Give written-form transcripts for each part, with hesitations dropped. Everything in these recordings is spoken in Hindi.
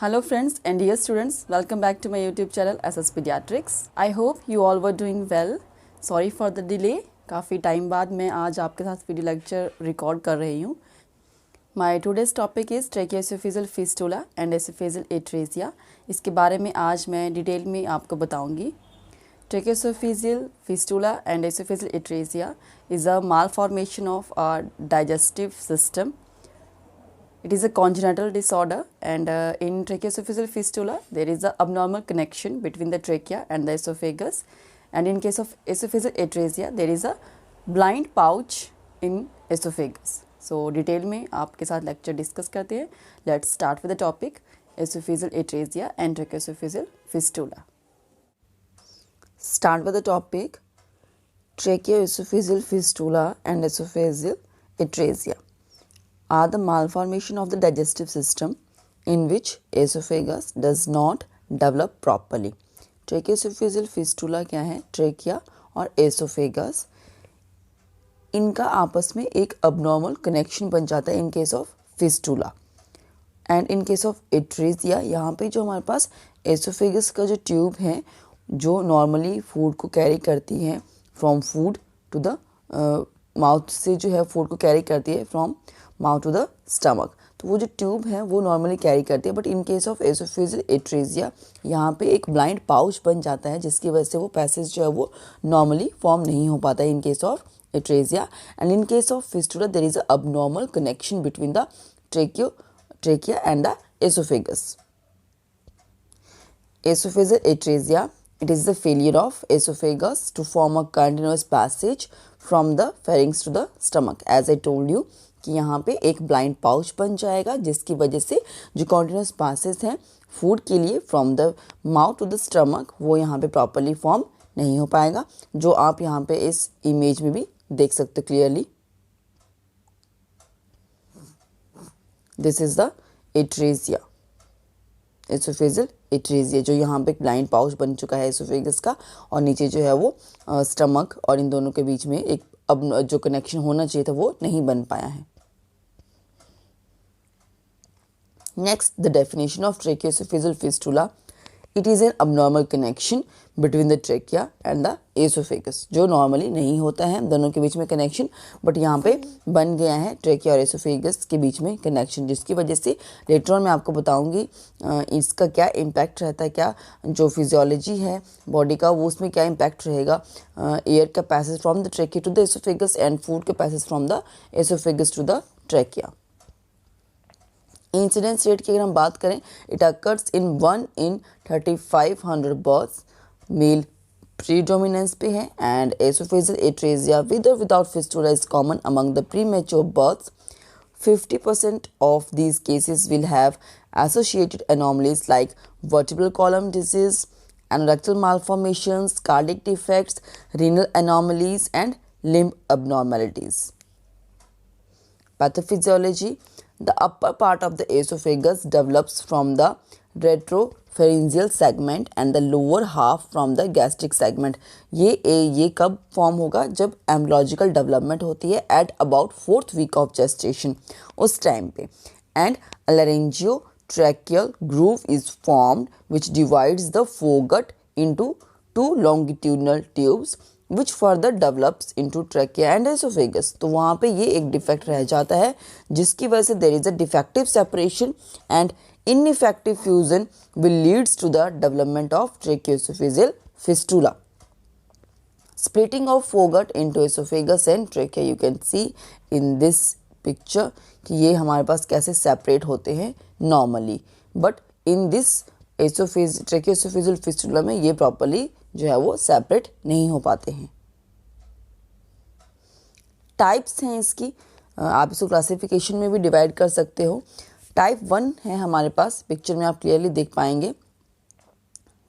Hello friends and dear students, welcome back to my YouTube channel SS Pediatrics. I hope you all were doing well. Sorry for the delay. काफ़ी टाइम बाद मैं आज आपके साथ वीडियो लेक्चर रिकॉर्ड कर रही हूँ. My today's topic is tracheoesophageal fistula and esophageal atresia. इसके बारे में आज मैं डिटेल में आपको बताऊँगी. Tracheoesophageal fistula and esophageal atresia is a malformation of our digestive system. It is a congenital disorder, and in tracheoesophageal fistula, there is a abnormal connection between the trachea and the esophagus, and in case of esophageal atresia, there is a blind pouch in esophagus. So detail में आपके साथ lecture discuss करते हैं. Let's start with the topic esophageal atresia and tracheoesophageal fistula. Start with the topic tracheoesophageal fistula and esophageal atresia are the malformation of the digestive system in which esophagus does not develop properly. Tracheoesophageal fistula क्या है? ट्रेकिया और एसोफेगस इनका आपस में एक abnormal connection बन जाता है in case of fistula. And in case of atresia यहाँ पे जो हमारे पास esophagus का जो ट्यूब है जो नॉर्मली फूड को कैरी करती है from food to the mouth से जो है फूड को कैरी करती है from mouth to the stomach, तो वो जो ट्यूब है वो नॉर्मली कैरी करती है. But in case of oesophageal atresia यहाँ पे एक ब्लाइंड पाउच बन जाता है जिसकी वजह से वो पैसेज जो है वो नॉर्मली फॉर्म नहीं हो पाता है in case of atresia. And in case of fistula there is a abnormal connection between the trachea and the oesophagus. Esophageal atresia, it is the failure of esophagus to form a continuous passage from the pharynx to the stomach. As I told you कि यहाँ पे एक ब्लाइंड पाउच बन जाएगा जिसकी वजह से जो कॉन्टिन्यूस पासेस हैं फूड के लिए from the mouth to the stomach वो यहाँ पे प्रॉपरली फॉर्म नहीं हो पाएगा, जो आप यहाँ पे इस इमेज में भी देख सकते हो clearly. This is the atresia, oesophageal atresia, जो यहाँ पे एक ब्लाइंड पाउच बन चुका है एसोफेगस का और नीचे जो है वो स्टमक और इन दोनों के बीच में एक अब जो कनेक्शन होना चाहिए था वो नहीं बन पाया है. Next, the definition of tracheoesophageal fistula. It is an abnormal connection between the trachea and the esophagus, जो नॉर्मली नहीं होता है दोनों के बीच में कनेक्शन, बट यहाँ पे बन गया है ट्रेकिया और एसोफेगस के बीच में कनेक्शन, जिसकी वजह से लेटर ऑन मैं आपको बताऊंगी इसका क्या इम्पैक्ट रहता है, क्या जो फिजियोलॉजी है बॉडी का वो उसमें क्या इम्पैक्ट रहेगा. एयर का passage from the trachea to the oesophagus and food का passage from the oesophagus to the trachea. Incidence rate की अगर हम बात करें, it occurs in 1 in 3500 births, male predominance पे है. एंड एसोफेजियल एट्रेजिया विद और without fistula is common among the premature births. 50% of these cases will have associated anomalies like vertebral column disease, anorectal malformations, cardiac defects, renal anomalies and limb abnormalities. Pathophysiology. The upper part of the esophagus develops from the retropharyngeal segment and the lower half from the gastric segment. ये कब फॉर्म होगा? जब एम्ब्रोलॉजिकल डेवलपमेंट होती है at about 4th week of gestation, उस टाइम पे. And laryngeotracheal groove is formed which divides the foregut into 2 longitudinal tubes which further develops into trachea and esophagus. तो वहाँ पे ये एक डिफेक्ट रह जाता है जिसकी वजह से there is a defective separation and ineffective fusion will leads to the development of tracheoesophageal fistula. Splitting of foregut into esophagus and trachea, you can see in this picture कि ये हमारे पास कैसे सेपरेट होते हैं normally, but in this tracheoesophageal fistula में ये प्रॉपरली जो है वो सेपरेट नहीं हो पाते हैं. टाइप्स हैं इसकी, आप इसको क्लासिफिकेशन में भी डिवाइड कर सकते हो. टाइप 1 है हमारे पास, पिक्चर में आप क्लियरली देख पाएंगे.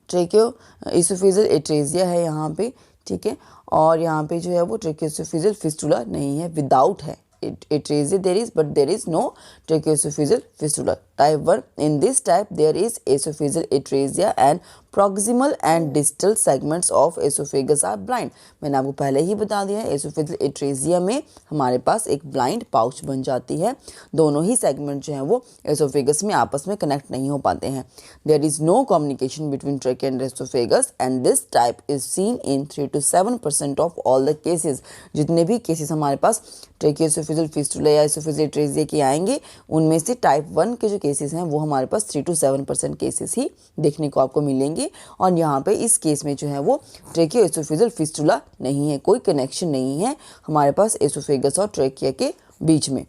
tracheoesophageal एट्रेजिया है यहाँ पे, ठीक है, और यहाँ पे जो है वो tracheoesophageal fistula नहीं है, विदाउट है. Atresia there is, but there is no tracheoesophageal fistula. Type 1, in this type there is esophageal atresia and proximal and distal segments of esophagus are blind. मैंने आपको पहले ही बता दिया है, esophageal atresia में हमारे पास एक blind pouch बन जाती है, दोनों ही segment जो हैं वो esophagus में आपस में connect नहीं हो पाते हैं. There is no communication between trachea and esophagus and this type is seen in 3 to 7% of all the cases. जितने भी cases हमारे पास tracheoesophageal fistula या esophageal atresia के आएंगे, उनमें से type 1 के जो cases हैं वो हमारे पास 3 to 7% cases ही देखने को आपको मिलेंगे. और यहाँ पे इस केस में जो है वो ट्रेकियोएसोफेजियल फिस्टुला नहीं है, कोई कनेक्शन नहीं है हमारे पास एसोफेगस और ट्रेकिया के बीच में.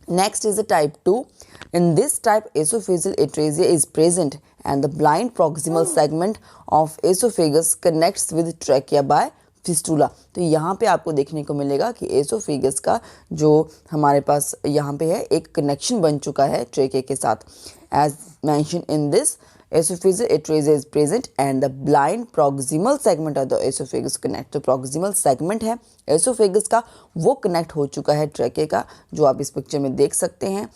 Next is the type 2. In this type oesophageal atresia is present and the blind proximal segment of oesophagus connects with trachea by fistula. तो यहाँ पे आपको देखने को मिलेगा कि एसोफेगस का जो हमारे पास यहाँ पे है एक कनेक्शन बन चुका है ट्रेकिया के साथ. As mention in this esophageal atresia is present and the blind proximal segment of the esophagus connect. तो proximal segment है esophagus का, वो connect हो चुका है ट्रेके का, जो आप इस पिक्चर में देख सकते हैं.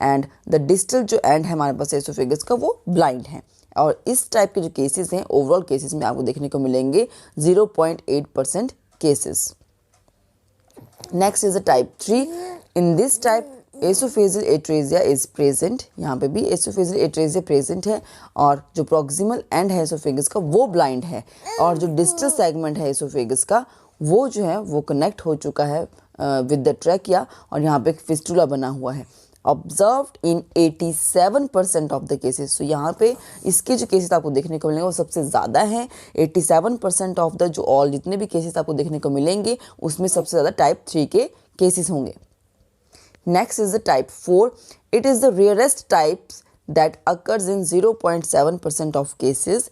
एंड द डिस्टल जो एंड है हमारे पास esophagus का वो blind है. और इस टाइप के जो केसेस हैं ओवरऑल केसेस में आपको देखने को मिलेंगे 0.8% cases. Next is the type 3. In this type oesophageal atresia is present. यहाँ पे भी एसोफेजियल एट्रेजिया प्रेजेंट है और जो प्रॉक्सिमल एंड है एसोफेगस का वो ब्लाइंड है और जो डिस्टल सेगमेंट है एसोफेगस का वो जो है वो कनेक्ट हो चुका है विद द ट्रैकिया और यहाँ पे एक फिस्टुला बना हुआ है. Observed in 87% of the cases. तो यहाँ पे इसके जो केसेस आपको देखने को मिलेंगे वो सबसे ज़्यादा हैं. 87% ऑफ द जो ऑल जितने भी केसेस आपको देखने को मिलेंगे उसमें सबसे ज़्यादा टाइप 3 के केसेस होंगे. Next is the type 4. It is the rarest types that occurs in 0.7% of cases.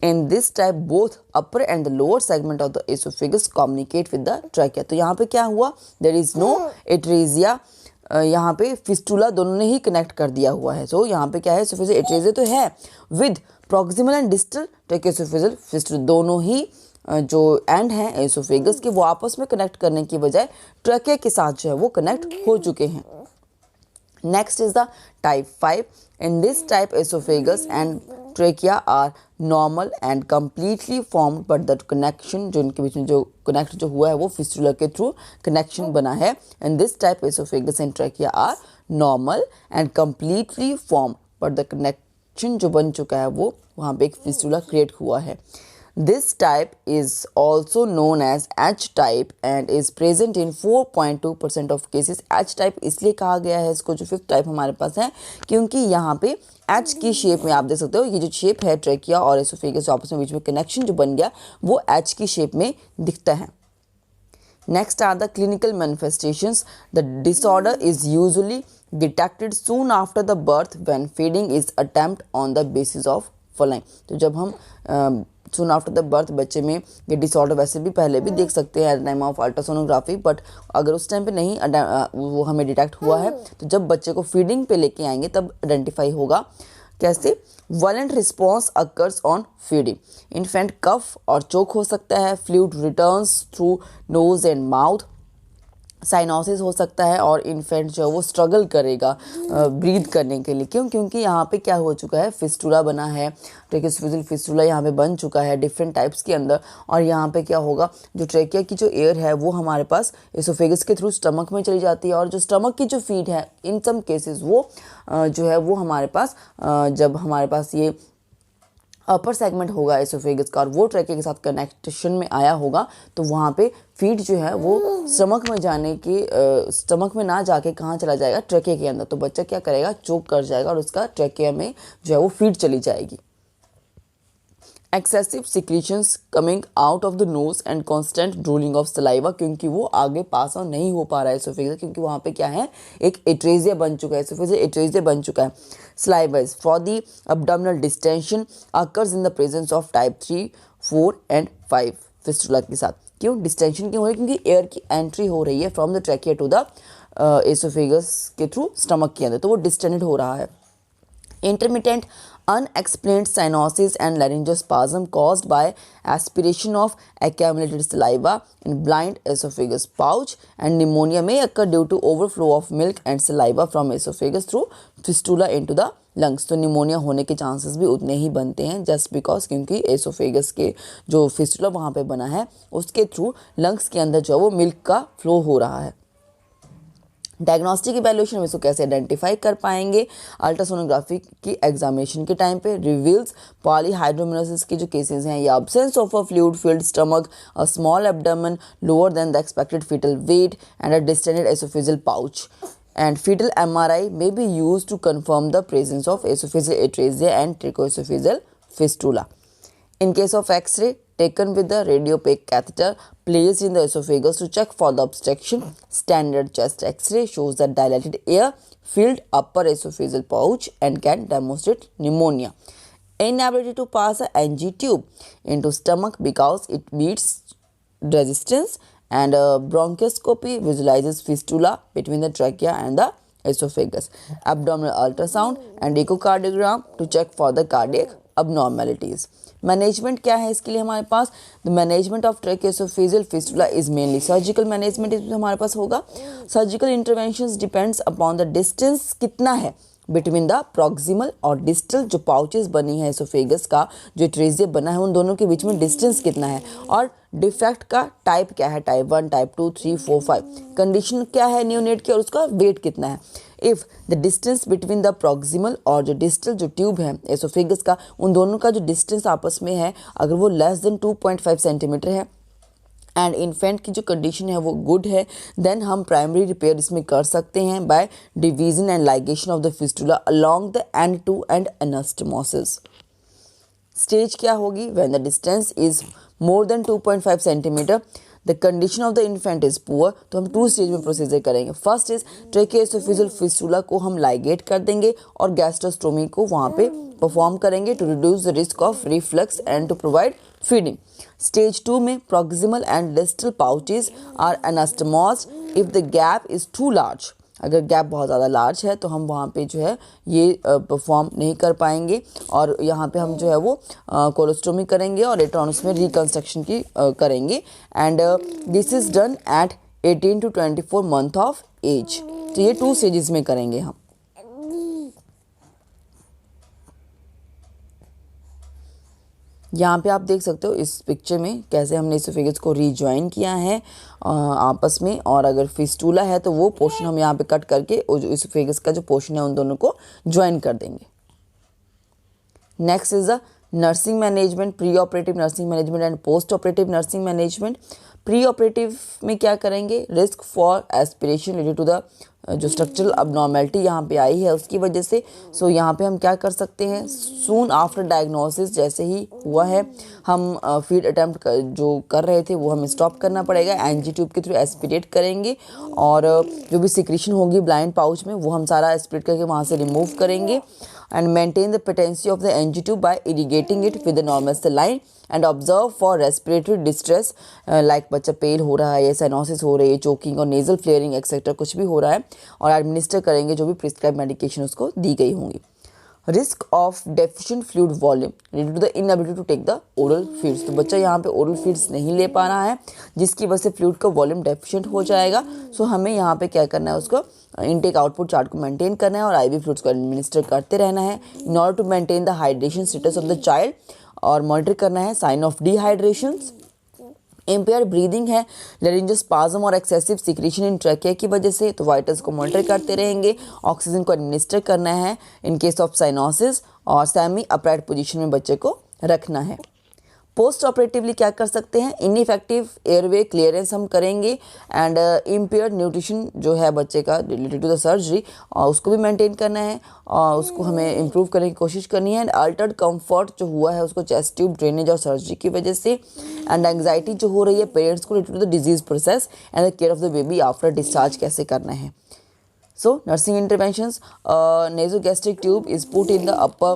In this type, both upper and the lower segment of the esophagus communicate with the trachea. तो यहाँ पे क्या हुआ? There is no atresia. यहाँ पे फिस्टुला दोनों ने ही कनेक्ट कर दिया हुआ है. तो यहाँ पे क्या है? esophageal atresia तो है with proximal and distal tracheoesophageal fistula दोनों ही जो एंड हैं एसोफेगस के वो आपस में कनेक्ट करने की बजाय ट्रैकिया के साथ जो है वो कनेक्ट हो चुके हैं. Next is the type 5. In this type oesophagus and trachea are normal and completely formed but the connection जो इनके बीच में जो कनेक्ट जो हुआ है वो फिस्टुला के थ्रू कनेक्शन बना है. In this type oesophagus and trachea are normal and completely formed but the connection जो बन चुका है वो वहाँ पे एक फिस्टुला क्रिएट हुआ है. This type is also known as H type and is present in 4.2% of cases. H type इसलिए कहा गया है इसको जो फिफ्थ टाइप हमारे पास है क्योंकि यहाँ पे H की शेप में आप देख सकते हो ये जो शेप है ट्रेकिया और एसोफेगस आपस में बीच में कनेक्शन जो बन गया वो H की शेप में दिखता है. Next are the clinical manifestations. The disorder is usually detected soon after the birth when feeding is attempt on the basis of following. तो जब हम सून आफ्टर द बर्थ बच्चे में ये डिसऑर्डर वैसे भी पहले भी देख सकते हैं at time of ultrasonography, but अगर उस टाइम पे नहीं वो हमें डिटेक्ट हुआ है तो जब बच्चे को फीडिंग पे लेके आएंगे तब आइडेंटिफाई होगा. कैसे? Violent response occurs on feeding. Infant cough और चोक हो सकता है. Fluid returns through nose and mouth. Cyanosis हो सकता है और इन्फेंट जो है वो स्ट्रगल करेगा ब्रीथ करने के लिए. क्यों? क्योंकि यहाँ पे क्या हो चुका है? फिस्टुला बना है, ट्रेकियोएसोफेजियल फिस्टुला यहाँ पे बन चुका है डिफरेंट टाइप्स के अंदर. और यहाँ पे क्या होगा? जो ट्रेकिया की जो एयर है वो हमारे पास एसोफेगस के थ्रू स्टमक में चली जाती है और जो स्टमक की जो फीड है इन सम केसेस वो जो है वो हमारे पास जब हमारे पास ये अपर सेगमेंट होगा एसोफेगस का और वो ट्रैकिया के साथ कनेक्शन में आया होगा तो वहाँ पे फीड जो है वो स्टमक में जाने की स्टमक में ना जाके कहाँ चला जाएगा? ट्रैकिया के अंदर. तो बच्चा क्या करेगा? चोक कर जाएगा और उसका ट्रैकिया में जो है वो फीड चली जाएगी. Excessive secretions coming out of the nose and constant drooling of saliva, क्योंकि वो आगे पास ऑन नहीं हो पा रहा है एसोफेगस, क्योंकि वहाँ पे क्या है? एक एट्रेजिया बन चुका है, एसोफेजियल एट्रेजिया बन चुका है. Saliva for the abdominal distension occurs in the presence of type 3, 4 and 5 fistula के साथ. क्यों डिस्टेंशन क्यों हो रही है? क्योंकि एयर की एंट्री हो रही है from the trachea to the oesophagus के थ्रू स्टमक के अंदर, तो वो डिस्टेंडेड हो रहा है. Intermittent unexplained cyanosis and laryngospasm caused by aspiration of accumulated saliva in blind esophagus pouch, and pneumonia may occur due to overflow of milk and saliva from esophagus through fistula into the lungs। तो निमोनिया होने के चांसेस भी उतने ही बनते हैं जस्ट बिकॉज क्योंकि एसोफेगस के जो फिस्टुला वहाँ पे बना है उसके थ्रू लंग्स के अंदर जो वो मिल्क का फ्लो हो रहा है। डायग्नोस्टिक इवैल्यूएशन हम इसको कैसे आइडेंटिफाई कर पाएंगे? अल्ट्रासोनोग्राफी की एग्जामिनेशन के टाइम पे रिवील्स पॉलीहाइड्रोमिनोसिस के जो केसेस हैं या absence of a fluid filled stomach, a small abdomen lower than the expected foetal weight and a distended oesophageal pouch, and fetal MRI may be used to confirm the presence of esophageal atresia and trichoesophageal fistula. In case of X-ray taken with the radiopaque catheter placed in the esophagus to check for the obstruction, standard chest X-ray shows the dilated air-filled upper esophageal pouch and can demonstrate pneumonia. Inability to pass a NG tube into stomach because it meets resistance, and bronchoscopy visualizes fistula between the trachea and the esophagus. Abdominal ultrasound and echocardiogram to check for the cardiac abnormalities. Management क्या है इसके लिए हमारे पास? The management of tracheoesophageal fistula is mainly surgical management इसमें हमारे पास होगा। Surgical interventions depends upon the distance कितना है बिटवीन द प्रॉक्सिमल और डिस्टल जो पाउचेस बनी है एसोफेगस का जो ट्रेजिया बना है उन दोनों के बीच में डिस्टेंस कितना है, और डिफेक्ट का टाइप क्या है, टाइप 1, टाइप 2, 3, 4, 5, कंडीशन क्या है नियोनेट की और उसका वेट कितना है। If the distance between the proximal और जो डिस्टल जो ट्यूब है एसोफेगस का उन दोनों का जो डिस्टेंस आपस में है अगर वो लेस देन 2.5 सेंटीमीटर है एंड इन्फेंट की जो कंडीशन है वो गुड है, देन हम प्राइमरी रिपेयर इसमें कर सकते हैं by division and ligation of the fistula along the end to end anastomosis. Stage क्या होगी? When the distance is more than 2.5 centimetre the condition of the infant is poor, तो हम 2 स्टेज में प्रोसीजर करेंगे। फर्स्ट इज ट्रैकियोएसोफेजियल फिस्टुला को हम लाइगेट कर देंगे और गैस्ट्रोस्टोमी को वहाँ पे परफॉर्म करेंगे to reduce the risk of reflux and to provide feeding. Stage 2 में proximal and distal pouches are anastomosed if the gap is too large, अगर गैप बहुत ज़्यादा लार्ज है तो हम वहाँ पे जो है ये परफॉर्म नहीं कर पाएंगे और यहाँ पे हम जो है वो कोलोस्टोमी करेंगे और लेटर ऑन उसमें रिकंस्ट्रक्शन की करेंगे and this is done at 18 to 24 month of age. तो ये 2 स्टेजेस में करेंगे हम। यहाँ पे आप देख सकते हो इस पिक्चर में कैसे हमने एसोफेगस को रीजॉइन किया है आपस में, और अगर फिस्टुला है तो वो पोर्शन हम यहाँ पे कट करके जो एसोफेगस का जो पोर्शन है उन दोनों को ज्वाइन कर देंगे। Next is the nursing management, pre operative nursing management and post operative nursing management. Pre operative में क्या करेंगे? Risk for aspiration related to the जो स्ट्रक्चरल अबनॉर्मेलिटी यहाँ पे आई है उसकी वजह से। सो यहाँ पे हम क्या कर सकते हैं? सून आफ्टर डायग्नोसिस जैसे ही हुआ है हम फीड अटैम्प्ट जो कर रहे थे वो हमें स्टॉप करना पड़ेगा, एनजी ट्यूब के थ्रू एस्पिरेट करेंगे और जो भी सिक्रीशन होगी ब्लाइंड पाउच में वो हम सारा एस्पिरेट करके वहाँ से रिमूव करेंगे and maintain the patency of the NG tube by irrigating it with the normal saline and observe for respiratory distress like बच्चा पेल हो रहा है या साइनोसिस हो रही है, चोकिंग और नेजल फ्लेयरिंग एक्सेट्रा कुछ भी हो रहा है और एडमिनिस्टर करेंगे जो भी प्रिस्क्राइब मेडिकेशन उसको दी गई होंगी। Risk of deficient fluid volume due to the inability to take the oral feeds, तो बच्चा यहाँ पे ओरल फीड्स नहीं ले पा रहा है जिसकी वजह से फ्लूइड का वॉल्यूम डेफिशिएंट हो जाएगा। सो हमें यहाँ पे क्या करना है, उसको इनटेक आउटपुट चार्ट को मेंटेन करना है और आईवी फ्लूइड्स को एडमिनिस्टर करते रहना है in order to maintain the hydration status of the child और मॉनिटर करना है sign of dehydration. Impair breathing है, लेरिंजोस्पाज्म और एक्सेसिव सिक्रीशन इन ट्रैकिया की वजह से, तो वाइटल्स को मॉनिटर करते रहेंगे। ऑक्सीजन को एडमिनिस्टर करना है इन केस ऑफ साइनोसिस और सेमी अपराइट पोजीशन में बच्चे को रखना है। पोस्ट ऑपरेटिवली क्या कर सकते हैं? इनइफेक्टिव एयरवे क्लियरेंस हम करेंगे एंड इम्पेयर्ड न्यूट्रिशन जो है बच्चे का रिलेटेड टू द सर्जरी और उसको भी मेंटेन करना है और उसको हमें इम्प्रूव करने की कोशिश करनी है। एंड अल्टर्ड कंफर्ट जो हुआ है उसको चेस्ट ट्यूब ड्रेनेज और सर्जरी की वजह से, एंड एंग्जाइटी जो हो रही है पेरेंट्स को related to the disease process and the care of the baby after discharge कैसे करना है। So nursing interventions, nasogastric tube is put in the upper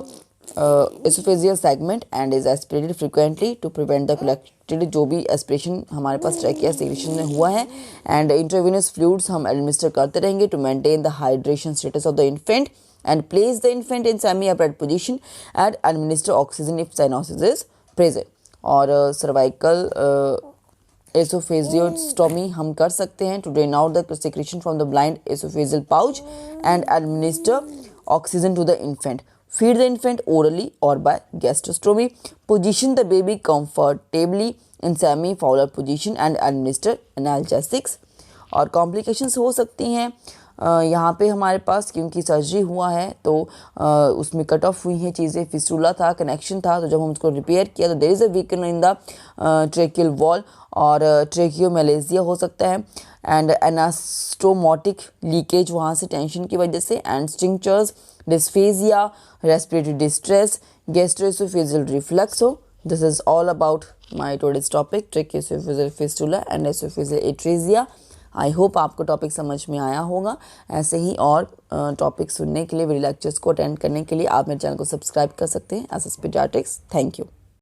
esophageal segment and is aspirated frequently to prevent the collected जो भी एस्पिरेशन हमारे पास ट्रैकिया सिक्रीशन में हुआ है एंड इंट्रावेनस फ्लूइड्स हम एडमिनिस्टर करते रहेंगे to maintain the hydration status of the infant and place the infant in semi-upright position and administer oxygen if cyanosis is present. और cervical esophageostomy हम कर सकते हैं to drain out the secretion from the blind esophageal pouch and administer oxygen to the infant. Feed the infant orally or by gastrostomy. Position the baby comfortably in semi-fowler position and administer analgesics. और कॉम्प्लिकेशंस हो सकती हैं यहाँ पे हमारे पास, क्योंकि सर्जरी हुआ है तो उसमें कट ऑफ हुई हैं चीज़ें, फिस्टुला था, कनेक्शन था, तो जब हम उसको रिपेयर किया तो there is a weaken in the tracheal wall और ट्रेकियोमेलेजिया हो सकता है एंड एनास्टोमोटिक लीकेज वहाँ से टेंशन की वजह से and strictures, dysphagia, respiratory distress, gastroesophageal reflux हो. This is all about my today's topic tracheoesophageal fistula and oesophageal atresia. I hope आपको टॉपिक समझ में आया होगा. ऐसे ही और टॉपिक सुनने के लिए, वीडियो लेक्चर्स को अटेंड करने के लिए आप मेरे चैनल को सब्सक्राइब कर सकते हैं S S paediatrics. Thank you.